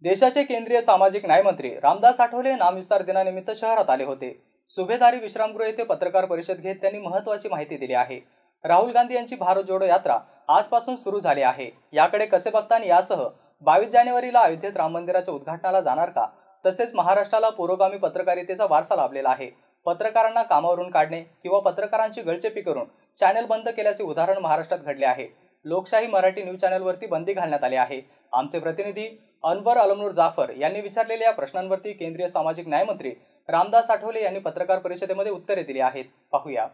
देशाचे केंद्रीय सामाजिक न्याय मंत्री रामदास आठवले नामविस्तार दिनानिमित्त शहरात आले होते। सुभेदारी विश्रामगृह येथे पत्रकार परिषद घेत त्यांनी महत्त्वाची माहिती दिली आहे। राहुल गांधी यांची भारत जोडो यात्रा आजपासून सुरू झाली आहे। याकडे कसे बघता यासह 22 जानेवारीला अयोध्येत राम मंदिराच्या उद्घाटनाला जाणार का? तसेच महाराष्ट्राला पुरोगामी पत्रकारितेचा वारसा लाभलेला आहे। पत्रकारांना कामावरून काढणे किंवा पत्रकारांची गळचेपी करून चॅनल बंद केल्याचे उदाहरण महाराष्ट्रात घडले आहे। लोकशाही मराठी न्यूज चॅनलवरती बंदी घालण्यात आली आहे। आमचे प्रतिनिधी अनवर अलमनूर जाफर यांनी विचारलेल्या या प्रश्नांवरती केंद्रीय सामाजिक न्याय मंत्री रामदास आठवले यांनी पत्रकार परिषदेमध्ये उत्तरे दिली आहेत। पाहूया।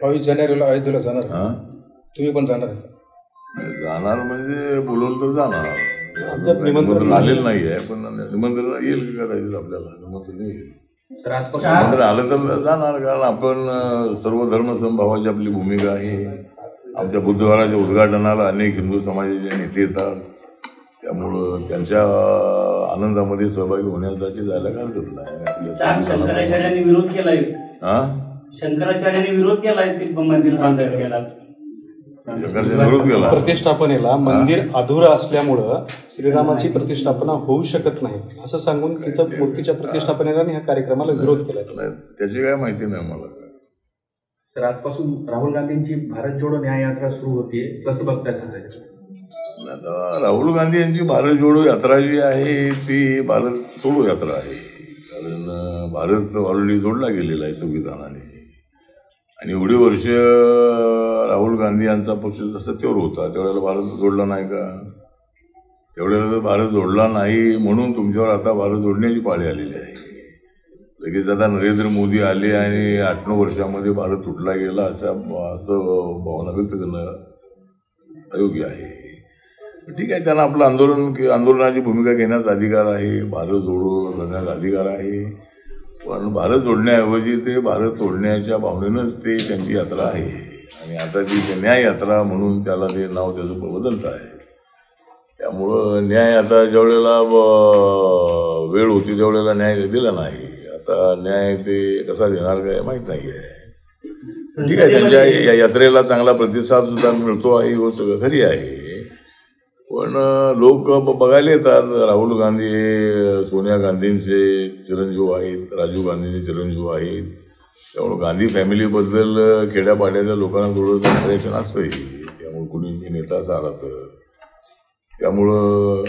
22 जानेवारीला अयोध्येला जाणार, तुम्ही पण जाणार? जाणार म्हणजे बोलून तर जाणार, निमंत्रण आलेलं नाही आहे, पण निमंत्रण येईल की करायचं आपल्याला, निमंत्रण येईल, आलं तर जाणार। कारण आपण सर्व धर्म समभावाची आपली भूमिका आहे। आमच्या बुद्धवाराच्या उद्घाटनाला अनेक हिंदू समाजाचे नेते येतात, त्यामुळं त्यांच्या आनंदामध्ये सहभागी होण्यासाठी जायला काय हरकत नाही। शंकराचार्यांनी विरोध केलाय, शंकराचार्यांनी विरोध केलाय, मंदिर विरोध केला। प्रतिष्ठापनेला मंदिर अधुरं असल्यामुळं श्रीरामाची प्रतिष्ठापना होऊ शकत नाही असं सांगून तिथं मूर्तीच्या प्रतिष्ठापनेला ह्या कार्यक्रमाला विरोध केला। त्याची काय माहिती नाही मला। सर, आजपासून राहुल गांधींची भारत जोडो न्याय यात्रा सुरू होतीये, कसं बघताय सध्याचं? राहुल गांधी यांची भारत जोडो यात्रा जी आहे ती भारत तोडो यात्रा आहे। कारण भारत ऑलरेडी जोडला गेलेला आहे संविधानाने, आणि एवढी वर्ष राहुल गांधी यांचा पक्ष सत्तेवर होता त्यावेळेला भारत जोडला नाही का? त्यावेळेला भारत जोडला नाही म्हणून तुमच्यावर आता भारत जोडण्याची पाळी आलेली आहे। लगेच आता नरेंद्र मोदी आले आणि 8-9 वर्षामध्ये भारत तुटला गेला असं भावना व्यक्त करणं अयोग्य आहे। ठीक आहे, त्यांना आपलं आंदोलनाची भूमिका घेण्याचा अधिकार आहे, भारत जोडो करण्याचा अधिकार आहे, पण भारत जोडण्याऐवजी ते भारत तोडण्याच्या भावनेनंच ते त्यांची यात्रा आहे। आणि आता ती न्याय यात्रा म्हणून त्याला ते नाव त्याचं बदलत आहे। त्यामुळं न्याय आता ज्यावेळेला वेळ होती त्यावेळेला न्याय दिला नाही, आता न्याय ते कसा देणार काय माहीत नाही आहे। ठीक आहे, त्यांच्या या यात्रेला चांगला प्रतिसाद सुद्धा मिळतो आहे, ही गोष्ट खरी आहे, पण लोक बघायला येतात। राहुल गांधी हे सोनिया गांधींचे चिरंजीव आहेत, राजीव गांधींचे चिरंजीव आहेत, त्यामुळं गांधी फॅमिलीबद्दल खेड्यापाड्याच्या लोकांना थोडं इंप्रेशन असतंही, त्यामुळे कुणी नेता आला तर त्यामुळं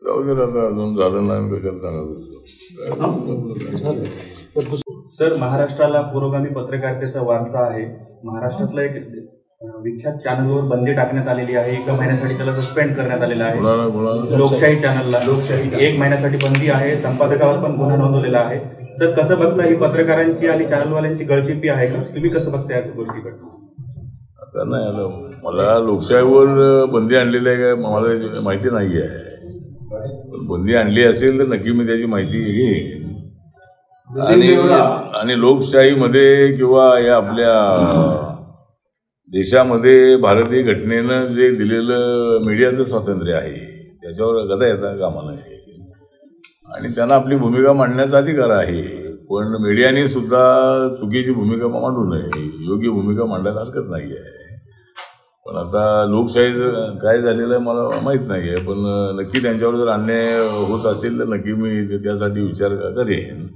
जाऊ दे, आता अजून झालं नाही कशाला सांगत। सर, महाराष्ट्राला पुरोगामी पत्रकारितेचा वारसा आहे। महाराष्ट्रातला एक विख्यात चॅनलवर बंदी टाकण्यात आलेली आहे, 1 महिन्यासाठी त्याला सस्पेंड करण्यात आलेला आहे। लोकशाही चॅनलला 1 महिन्यासाठी बंदी आहे, संपादकावर पण गुन्हा नोंदवलेला आहे। सर, कसं बघता ही पत्रकारांची आणि चॅनलवाल्यांची गळचेपी आहे का? तुम्ही कसं बघता या गोष्टीकडे? आता नाही, आता मला लोकशाहीवर बंदी आणलेली आहे काय मला माहिती नाही आहे, पण बंदी आणली असेल तर नक्की मी त्याची माहिती घेईन। आणि लोकशाहीमध्ये किंवा या आपल्या देशामध्ये भारतीय घटनेनं जे दिलेलं मीडियाचं स्वातंत्र्य आहे त्याच्यावर गदा येता कामा नये, आणि त्यांना आपली भूमिका मांडण्याचा अधिकार आहे, पण मीडियाने सुद्धा चुकीची भूमिका मांडू नये, योग्य भूमिका मांडायला हरकत नाही आहे। पण आता लोकशाहीचं काय झालेलं आहे मला माहीत नाही आहे, पण नक्की त्यांच्यावर जर अन्याय होत असेल तर नक्की मी त्यासाठी विचार करेन।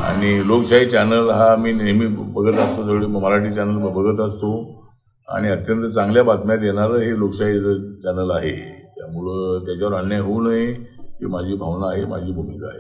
आणि लोकशाही चॅनल हा मी नेहमी बघत असतो, थोडी मराठी चॅनल बघत असतो, आणि अत्यंत चांगल्या बातम्या देणारं हे लोकशाहीचं चॅनल आहे, त्यामुळं त्याच्यावर अन्याय होऊ नये ही माझी भावना आहे, माझी भूमिका आहे।